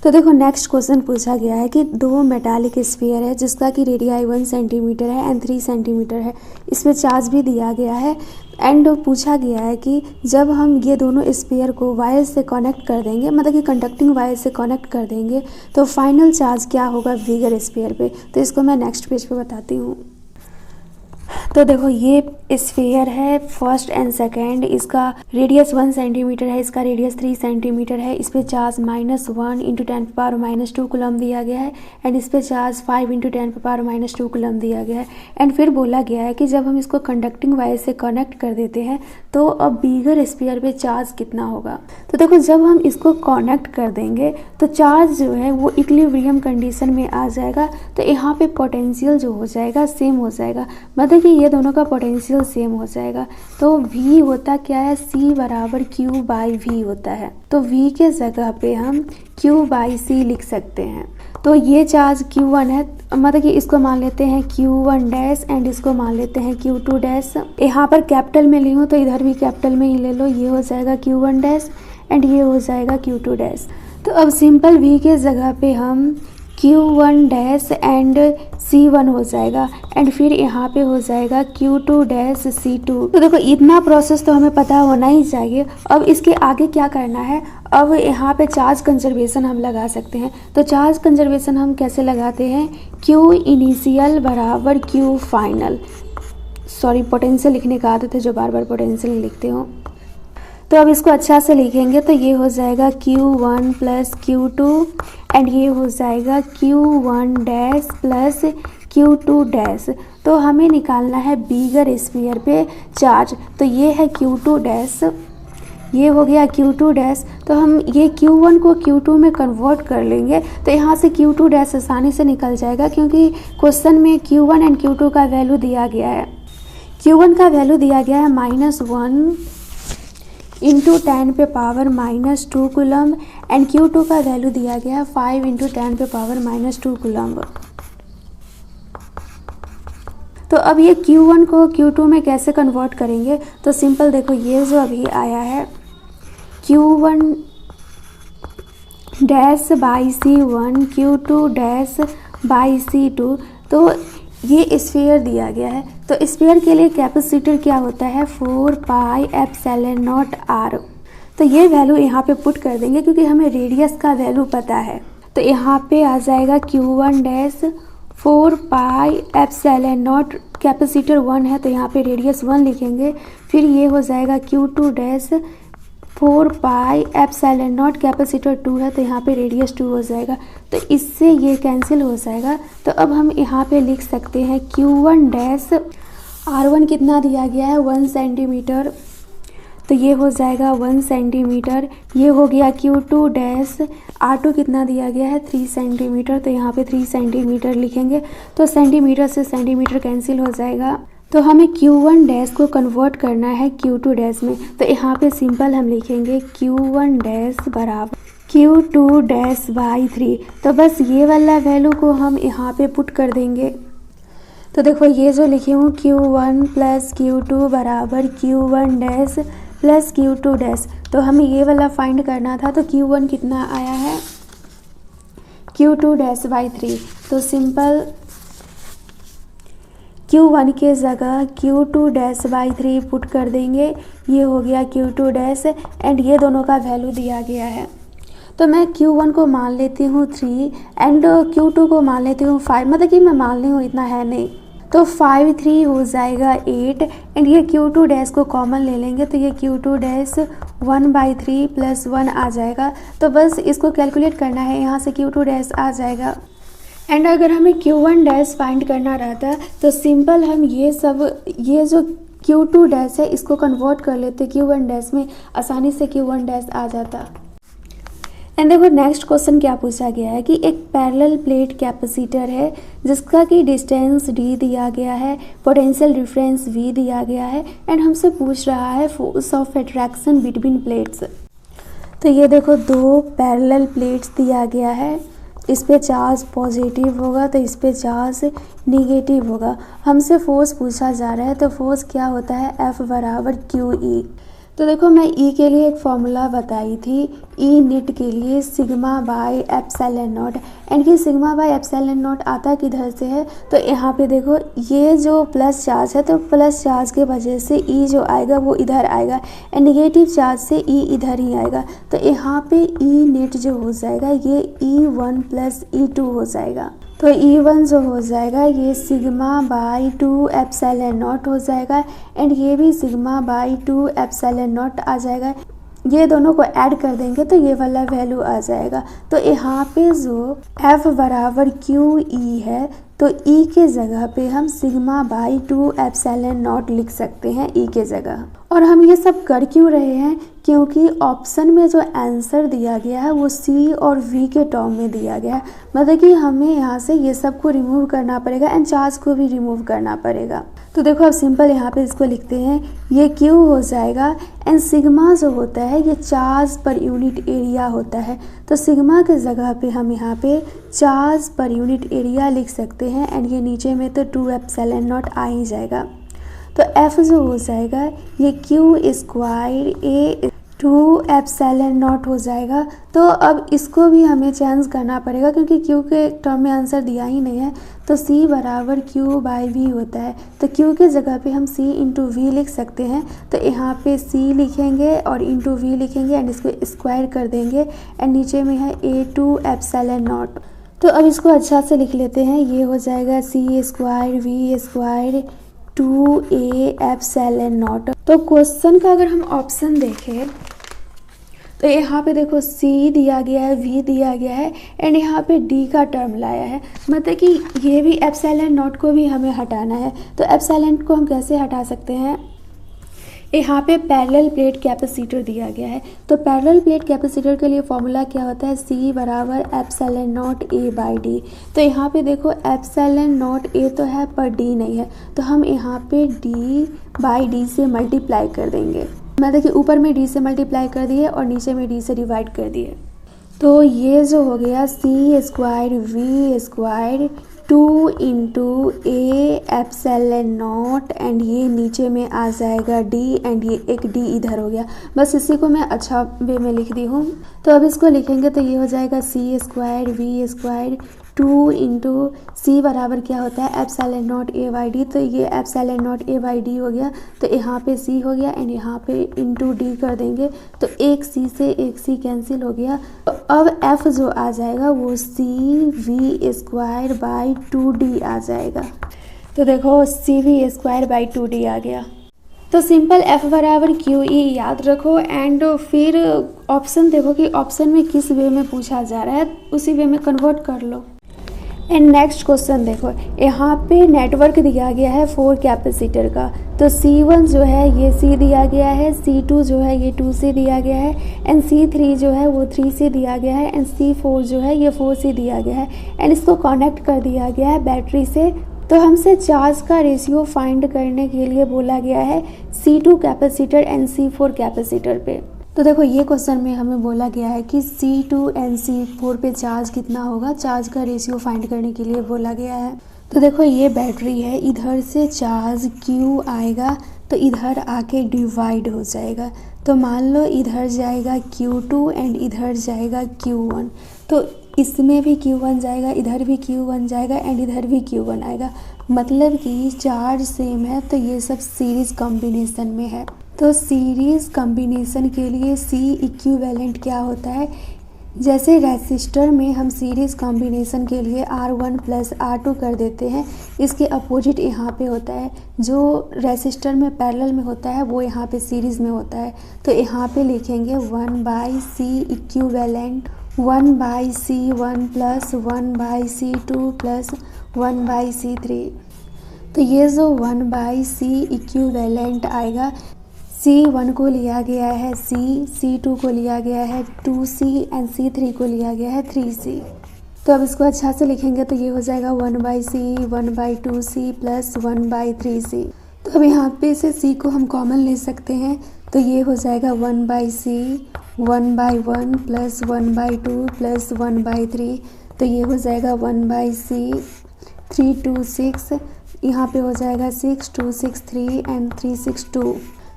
तो देखो next question पूछा गया है कि दो मेटालिक स्फीयर है जिसका कि रेडियाई 1 सेंटीमीटर है एंड 3 सेंटीमीटर है। इसमें चार्ज भी दिया गया है एंड पूछा गया है कि जब हम ये दोनों स्फीयर को वायर से कनेक्ट कर देंगे, मतलब कि कंडक्टिंग वायर से कनेक्ट कर देंगे, तो फाइनल चार्ज क्या होगा बिगर स्फीयर पे। तो इसको मैं नेक्स्ट पेज पे बताती हूँ। तो देखो ये स्फीयर है फर्स्ट एंड सेकेंड, इसका रेडियस 1 सेंटीमीटर है, इसका रेडियस 3 सेंटीमीटर है। इस पे चार्ज -1 इंटू 10⁻⁻2 कूलम दिया गया है एंड इस पे चार्ज 5 इंटू 10⁻⁻2 कूलम दिया गया है। एंड फिर बोला गया है कि जब हम इसको कंडक्टिंग वायर से कनेक्ट कर देते हैं तो अब बिगर स्फीयर पे चार्ज कितना होगा। तो देखो जब हम इसको कनेक्ट कर देंगे तो चार्ज जो है वो इक्विलिब्रियम कंडीशन में आ जाएगा। तो यहाँ पे पोटेंशियल जो हो जाएगा सेम हो जाएगा, मतलब कि ये दोनों का पोटेंशियल सेम हो जाएगा। तो V होता क्या है, C बराबर Q/V होता है। तो V के जगह पे हम Q/C लिख सकते हैं। तो ये चार्ज Q1 है, मतलब कि इसको मान लेते हैं Q1 डैश एंड इसको मान लेते हैं Q2 डैश। यहाँ पर कैपिटल में ली हूँ तो इधर भी कैपिटल में ही ले लो। ये हो जाएगा Q1 डैश एंड ये हो जाएगा Q2 डैश। तो अब सिंपल V के जगह पे हम Q1 डैश एंड C1 हो जाएगा एंड फिर यहाँ पे हो जाएगा Q2 डैश C2। तो देखो इतना प्रोसेस तो हमें पता होना ही चाहिए। अब इसके आगे क्या करना है, अब यहाँ पे चार्ज कंजर्वेशन हम लगा सकते हैं। तो चार्ज कंजर्वेशन हम कैसे लगाते हैं, Q इनिशियल बराबर Q फाइनल। सॉरी, पोटेंशियल लिखने का आदत है जो बार बार पोटेंशियल लिखते हो। तो अब इसको अच्छा से लिखेंगे तो ये हो जाएगा Q1 प्लस Q2 एंड ये हो जाएगा Q1 dash plus Q2 dash. तो हमें निकालना है बिगर स्फीयर पे चार्ज। तो ये है Q2 डैश, ये हो गया Q2 डैश। तो हम ये Q1 को Q2 में कन्वर्ट कर लेंगे तो यहाँ से Q2 डैश आसानी से निकल जाएगा, क्योंकि क्वेश्चन में Q1 एंड Q2 का वैल्यू दिया गया है। Q1 का वैल्यू दिया गया है -1 इंटू 10⁻⁻2 कूलम एंड Q2 का वैल्यू दिया गया है 5 इंटू 10⁻⁻2 कूलम। तो अब ये Q1 को Q2 में कैसे कन्वर्ट करेंगे, तो सिंपल देखो ये जो अभी आया है Q1 dash by C1 Q2 dash by C2। तो ये स्फीयर दिया गया है। तो स्फीयर के लिए कैपेसिटर क्या होता है, 4πε0r। तो ये वैल्यू यहाँ पे पुट कर देंगे क्योंकि हमें रेडियस का वैल्यू पता है। तो यहाँ पे आ जाएगा Q1 डैश 4πε0, कैपेसिटर 1 है तो यहाँ पे रेडियस 1 लिखेंगे। फिर ये हो जाएगा Q2 डैश 4πε0, कैपेसिटर 2 है तो यहाँ पे रेडियस 2 हो जाएगा। तो इससे ये कैंसिल हो जाएगा। तो अब हम यहाँ पे लिख सकते हैं Q1 डैश R1 कितना दिया गया है 1 सेंटीमीटर, तो ये हो जाएगा 1 सेंटीमीटर। ये हो गया Q2 डैश R2 कितना दिया गया है 3 सेंटीमीटर, तो यहाँ पे 3 सेंटीमीटर लिखेंगे। तो सेंटीमीटर से सेंटीमीटर कैंसिल हो जाएगा। तो हमें Q1 डैश को कन्वर्ट करना है Q2 डैश में। तो यहाँ पे सिंपल हम लिखेंगे Q1 डैश बराबर Q2 डैश बाई 3। तो बस ये वाला वैल्यू को हम यहाँ पे पुट कर देंगे। तो देखो ये जो लिखी हूँ Q1 प्लस Q2 बराबर Q1 dash plus Q2 dash. तो हमें ये वाला फाइंड करना था। तो Q1 कितना आया है Q2 डैश बाई 3। तो सिंपल Q1 के जगह Q2 डैश बाई 3 पुट कर देंगे। ये हो गया Q2 डैश एंड ये दोनों का वैल्यू दिया गया है। तो मैं Q1 को मान लेती हूँ 3 एंड Q2 को मान लेती हूँ 5, मतलब कि मैं मान ली हूँ, इतना है नहीं। तो 5 3 हो जाएगा 8 एंड ये Q2 डैश को कॉमन ले लेंगे तो ये Q2 डैश 1/3 प्लस 1 आ जाएगा। तो बस इसको कैलकुलेट करना है, यहाँ से Q2 डैश आ जाएगा। एंड अगर हमें Q1 डैश फाइंड करना रहता तो सिंपल हम ये जो Q2 डैश है इसको कन्वर्ट कर लेते Q1 डैश में, आसानी से Q1 डैश आ जाता। एंड देखो नेक्स्ट क्वेश्चन क्या पूछा गया है कि एक पैरेलल प्लेट कैपेसिटर है जिसका कि डिस्टेंस d दिया गया है, पोटेंशियल डिफरेंस v दिया गया है एंड हमसे पूछ रहा है force of attraction between plates. तो ये देखो दो पैरेलल प्लेट्स दिया गया है, इस पे चार्ज पॉजिटिव होगा तो इस पे चार्ज निगेटिव होगा। हमसे फोर्स पूछा जा रहा है तो फोर्स क्या होता है F बराबर QE। तो देखो मैं ई के लिए एक फॉर्मूला बताई थी, ई निट के लिए sigma by epsilon not, and ये सिग्मा बाय एप्सिलॉन नॉट आता किधर से है, तो यहाँ पे देखो ये जो प्लस चार्ज है तो प्लस चार्ज के वजह से ई जो आएगा वो इधर आएगा, एंड नेगेटिव चार्ज से ई इधर ही आएगा। तो यहाँ पे ई निट जो हो जाएगा ये E1 प्लस E2 हो जाएगा। तो E1 जो हो जाएगा ये सिग्मा बाई 2 एप्सिलॉन नॉट हो जाएगा, एंड ये भी सिग्मा बाई 2 एप्सिलॉन नॉट आ जाएगा। ये दोनों को ऐड कर देंगे तो ये वाला वैल्यू आ जाएगा। तो यहाँ पे जो F बराबर QE है तो E के जगह पे हम सिग्मा बाई 2 एप्सिलॉन नॉट लिख सकते हैं E के जगह। और हम ये सब कर क्यों रहे हैं, क्योंकि ऑप्शन में जो आंसर दिया गया है वो C और V के टर्म में दिया गया है, मतलब कि हमें यहाँ से ये सब को रिमूव करना पड़ेगा एंड चार्ज को भी रिमूव करना पड़ेगा। तो देखो अब सिंपल यहाँ पे इसको लिखते हैं, ये Q हो जाएगा, एंड सिग्मा जो होता है ये चार्ज पर यूनिट एरिया होता है। तो सिग्मा के जगह पे हम यहाँ पे चार्ज पर यूनिट एरिया लिख सकते हैं, एंड ये नीचे में तो 2 एप्सिलॉन नॉट आ ही जाएगा। तो F जो हो जाएगा ये Q square A 2 epsilon not हो जाएगा। तो अब इसको भी हमें चेंज करना पड़ेगा क्योंकि Q के टर्म में आंसर दिया ही नहीं है। तो C बराबर Q बाई V होता है, तो Q के जगह पे हम C इंटू V लिख सकते हैं। तो यहाँ पे C लिखेंगे और इंटू V लिखेंगे एंड इसको स्क्वायर कर देंगे, एंड नीचे में है A2 एप्सिलॉन नॉट। तो अब इसको अच्छा से लिख लेते हैं, ये हो जाएगा C square V square 2A epsilon not. तो क्वेश्चन का अगर हम ऑप्शन देखें तो यहाँ पे देखो C दिया गया है, V दिया गया है, एंड यहाँ पे D का टर्म लाया है, मतलब कि ये भी एप्सिलॉन नॉट को भी हमें हटाना है। तो एप्सिलॉन को हम कैसे हटा सकते हैं, यहाँ पे पैरेलल प्लेट कैपेसिटर दिया गया है। तो पैरेलल प्लेट कैपेसिटर के लिए फॉर्मूला क्या होता है, C बराबर epsilon not A by D। तो यहाँ पे देखो एप्सिलॉन नॉट A तो है पर D नहीं है, तो हम यहाँ पे D बाई D से मल्टीप्लाई कर देंगे। मैं देखिए ऊपर में D से मल्टीप्लाई कर दिए और नीचे में D से डिवाइड कर दिए। तो ये जो हो गया C square V square 2 into A epsilon not, and ये नीचे में आ जाएगा D, एंड ये एक D इधर हो गया। बस इसी को मैं अच्छा वे में लिख दी हूँ। तो अब इसको लिखेंगे तो ये हो जाएगा C square V square 2 into C बराबर क्या होता है epsilon not A by D। तो ये epsilon not A by D हो गया, तो यहाँ पे C हो गया एंड यहाँ पे इंटू D कर देंगे, तो एक C से एक C कैंसिल हो गया। तो अब F जो आ जाएगा वो C V square by 2D आ जाएगा। तो देखो C V square by 2D आ गया। तो सिंपल F बराबर QE याद रखो, एंड फिर ऑप्शन देखो कि ऑप्शन में किस वे में पूछा जा रहा है, उसी वे में कन्वर्ट कर लो। एंड नेक्स्ट क्वेश्चन देखो, यहाँ पे नेटवर्क दिया गया है 4 कैपेसिटर का। तो C1 जो है ये C दिया गया है, C2 जो है ये 2C दिया गया है, एंड C3 जो है वो 3C दिया गया है, एंड C4 जो है ये 4C दिया गया है, एंड इसको कनेक्ट कर दिया गया है बैटरी से। तो हमसे चार्ज का रेशियो फाइंड करने के लिए बोला गया है C2 capacitor and C4 capacitor पे। तो देखो ये क्वेश्चन में हमें बोला गया है कि C2 एंड C4 पे चार्ज कितना होगा, चार्ज का रेशियो फाइंड करने के लिए बोला गया है। तो देखो ये बैटरी है, इधर से चार्ज Q आएगा तो इधर आके डिवाइड हो जाएगा। तो मान लो इधर जाएगा Q2 एंड इधर जाएगा Q1, तो इसमें भी Q1 जाएगा, इधर भी Q1 जाएगा एंड इधर भी Q1 आएगा, मतलब कि चार्ज सेम है। तो ये सब सीरीज़ कॉम्बिनेशन में है। तो सीरीज़ कॉम्बिनेशन के लिए C इक्विवेलेंट क्या होता है, जैसे रेसिस्टर में हम सीरीज़ कॉम्बिनेशन के लिए R1 प्लस R2 कर देते हैं, इसके अपोजिट यहाँ पे होता है, जो रेसिस्टर में पैरेलल में होता है वो यहाँ पे सीरीज़ में होता है। तो यहाँ पे लिखेंगे 1/C equivalent 1/C1 plus 1/C2 plus 1/C3। तो ये जो 1/C इक्विवेलेंट आएगा, C1 को लिया गया है C, C2 को लिया गया है 2C एंड C3 को लिया गया है 3C। तो अब इसको अच्छा से लिखेंगे तो ये हो जाएगा 1/C 1/2C प्लस 1/3C। तो अब यहाँ पे से C को हम कॉमन ले सकते हैं, तो ये हो जाएगा 1/C 1/1 प्लस 1/2 प्लस 1/3। तो ये हो जाएगा 1/C 3 2 6, यहाँ पे हो जाएगा 6 2 6 3 एंड 3 6 2।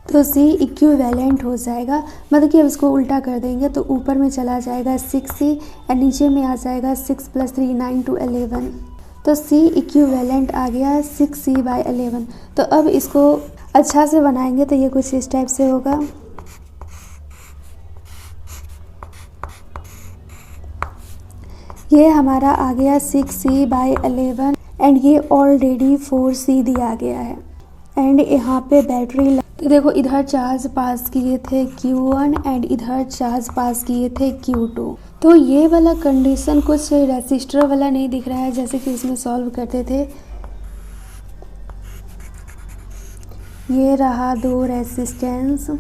तो C इक्विवेलेंट हो जाएगा, मतलब कि अब इसको उल्टा कर देंगे तो ऊपर में चला जाएगा 6C और नीचे में आ जाएगा 6 + 3 9 to 11। तो C इक्विवेलेंट आ गया 6C/11। तो अब इसको अच्छा से बनाएंगे तो ये कुछ इस टाइप से होगा। ये हमारा आ गया 6C/11 एंड ये ऑलरेडी 4C दिया गया है। एंड यहाँ पे बैटरी, तो देखो इधर चार्ज पास किए थे Q1 एंड इधर चार्ज पास किए थे Q2। तो ये वाला कंडीशन कुछ रेसिस्टर वाला नहीं दिख रहा है जैसे कि इसमें सॉल्व करते थे। ये रहा 2 रेसिस्टेंस,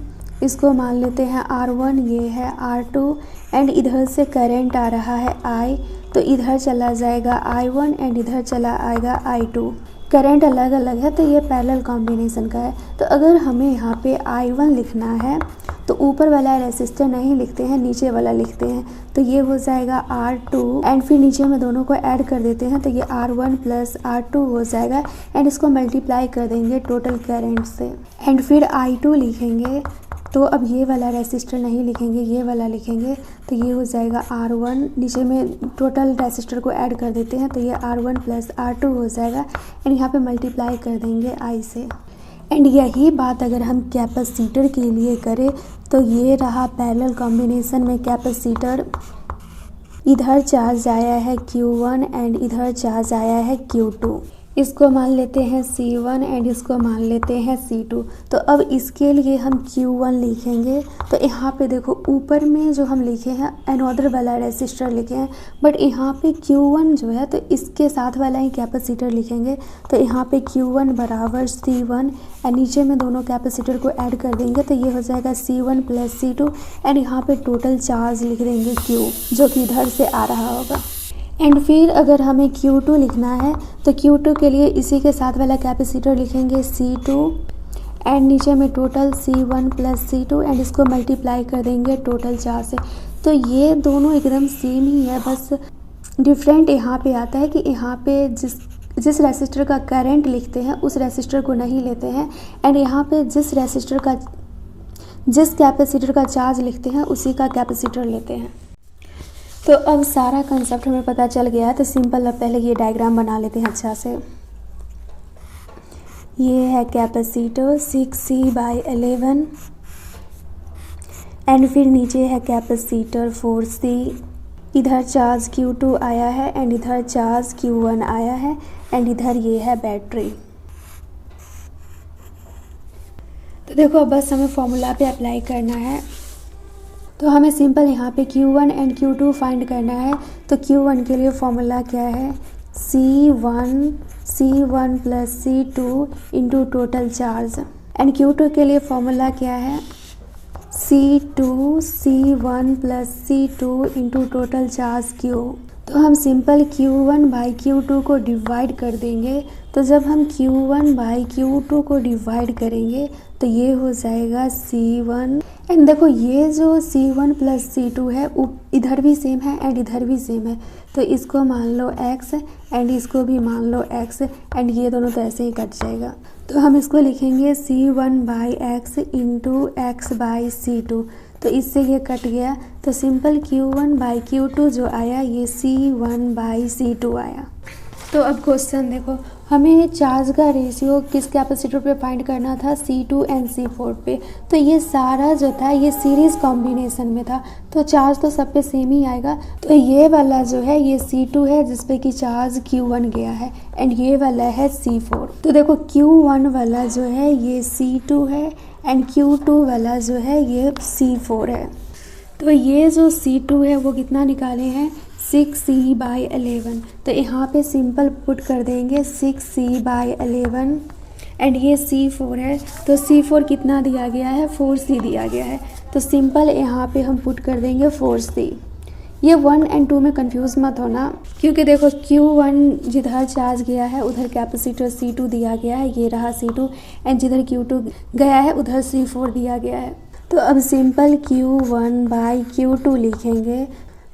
इसको मान लेते हैं R1, ये है R2 एंड इधर से करंट आ रहा है I, तो इधर चला जाएगा I1 एंड इधर चला आएगा I2। करंट अलग अलग है तो ये पैरेलल कॉम्बिनेशन का है। तो अगर हमें यहाँ पे I1 लिखना है तो ऊपर वाला रेसिस्टर नहीं लिखते हैं, नीचे वाला लिखते हैं। तो ये हो जाएगा R2 एंड फिर नीचे में दोनों को ऐड कर देते हैं तो ये R1 + R2 हो जाएगा एंड इसको मल्टीप्लाई कर देंगे टोटल करंट से एंड फिर I2 लिखेंगे। तो अब ये वाला रेसिस्टर नहीं लिखेंगे, ये वाला लिखेंगे। तो ये हो जाएगा R1, नीचे में टोटल रेसिस्टर को ऐड कर देते हैं तो ये R1 + R2 हो जाएगा एंड यहाँ पे मल्टीप्लाई कर देंगे I से। एंड यही बात अगर हम कैपेसिटर के लिए करें तो ये रहा पैरेलल कॉम्बिनेशन में कैपेसिटर। इधर चार्ज आया है Q1 एंड इधर चार्ज आया है Q2। इसको मान लेते हैं C1 एंड इसको मान लेते हैं C2। तो अब इसके लिए हम Q1 लिखेंगे। तो यहाँ पे देखो ऊपर में जो हम लिखे हैं एनोदर वाला रेसिस्टर लिखे हैं, बट यहाँ पे Q1 जो है तो इसके साथ वाला ही कैपेसिटर लिखेंगे। तो यहाँ पे Q1 = C1 एंड नीचे में दोनों कैपेसिटर को ऐड कर देंगे तो ये हो जाएगा C1 + C2 एंड यहाँ पे टोटल चार्ज लिख देंगे Q, जो कि इधर से आ रहा होगा। एंड फिर अगर हमें Q2 लिखना है तो Q2 के लिए इसी के साथ वाला कैपेसिटर लिखेंगे C2 एंड नीचे में टोटल C1 + C2 एंड इसको मल्टीप्लाई कर देंगे टोटल चार्ज से। तो ये दोनों एकदम सेम ही है, बस डिफरेंट यहाँ पे आता है कि यहाँ पे जिस रेसिस्टर का करंट लिखते हैं उस रेसिस्टर को नहीं लेते हैं एंड यहाँ पे जिस कैपेसिटर का चार्ज लिखते हैं उसी का कैपेसिटर लेते हैं। तो अब सारा कंसेप्ट हमें पता चल गया है। तो सिंपल, अब पहले ये डायग्राम बना लेते हैं अच्छा से। ये है कैपेसिटर 6C/11 एंड फिर नीचे है कैपेसिटर 4C। इधर चार्ज Q2 आया है एंड इधर चार्ज Q1 आया है एंड इधर ये है बैटरी। तो देखो अब बस हमें फॉर्मूला पे अप्लाई करना है। तो हमें सिंपल यहाँ पे Q1 एंड Q2 फाइंड करना है। तो Q1 के लिए फॉर्मूला क्या है, C1 + C2 into total charge and Q2 के लिए फॉर्मूला क्या है, C1 + C2 into total charge Q। तो हम सिंपल Q1/Q2 को डिवाइड कर देंगे। तो जब हम Q1/Q2 को डिवाइड करेंगे तो ये हो जाएगा C1 एंड देखो ये जो C1 + C2 है इधर भी सेम है एंड इधर भी सेम है। तो इसको मान लो X एंड इसको भी मान लो X एंड ये दोनों तो ऐसे ही कट जाएगा। तो हम इसको लिखेंगे C1/X इंटू X/C2। तो इससे ये कट गया। तो सिंपल Q1/Q2 जो आया ये C1/C2 आया। तो अब क्वेश्चन देखो, हमें चार्ज का रेशियो किस कैपेसिटर पे फाइंड करना था, C2 एंड C4 पे। तो ये सारा जो था ये सीरीज़ कॉम्बिनेशन में था तो चार्ज तो सब पे सेम ही आएगा। तो ये वाला जो है ये C2 है जिस पे कि चार्ज Q1 गया है एंड ये वाला है C4। तो देखो Q1 वाला जो है ये C2 है एंड Q2 वाला जो है ये C4 है। तो ये जो C2 है वो कितना निकाले हैं, 6C/11। तो यहाँ पे सिंपल पुट कर देंगे 6C/11 एंड ये C4 है। तो C4 कितना दिया गया है, 4C दिया गया है। तो सिंपल यहाँ पे हम पुट कर देंगे 4C। ये 1 एंड 2 में कंफ्यूज मत होना क्योंकि देखो Q1 जिधर चार्ज गया है उधर कैपेसिटर C2 दिया गया है, ये रहा C2 एंड जिधर Q2 गया है उधर C4 दिया गया है। तो अब सिंपल Q1/Q2 लिखेंगे।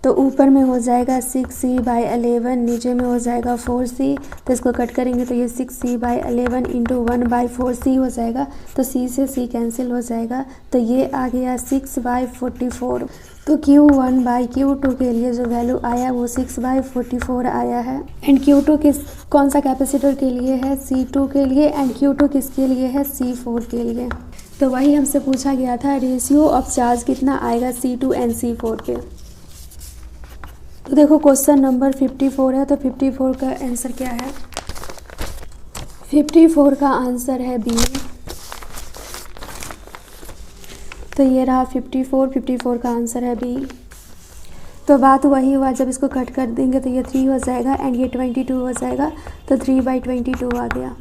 तो ऊपर में हो जाएगा 6c/11, नीचे में हो जाएगा 4c। तो इसको कट करेंगे तो ये 6c/11 इंटू 1/4c हो जाएगा। तो c से c कैंसिल हो जाएगा। तो ये आ गया 6/44। तो Q1/Q2 के लिए जो वैल्यू आया वो 6/44 आया है। एंड Q2 कौन सा कैपेसिटर के लिए है? C2 के लिए। एंड Q2 किसके लिए है? C4 के लिए। तो वही हमसे पूछा गया था, रेशियो ऑफ चार्ज कितना आएगा C2 एंड C4 पे। तो देखो क्वेश्चन नंबर 54 है, तो 54 का आंसर क्या है? 54 का आंसर है बी। तो ये रहा 54 का आंसर है बी। तो बात वही हुआ, जब इसको कट कर देंगे तो ये 3 हो जाएगा एंड ये 22 हो जाएगा। तो 3/22 आ गया।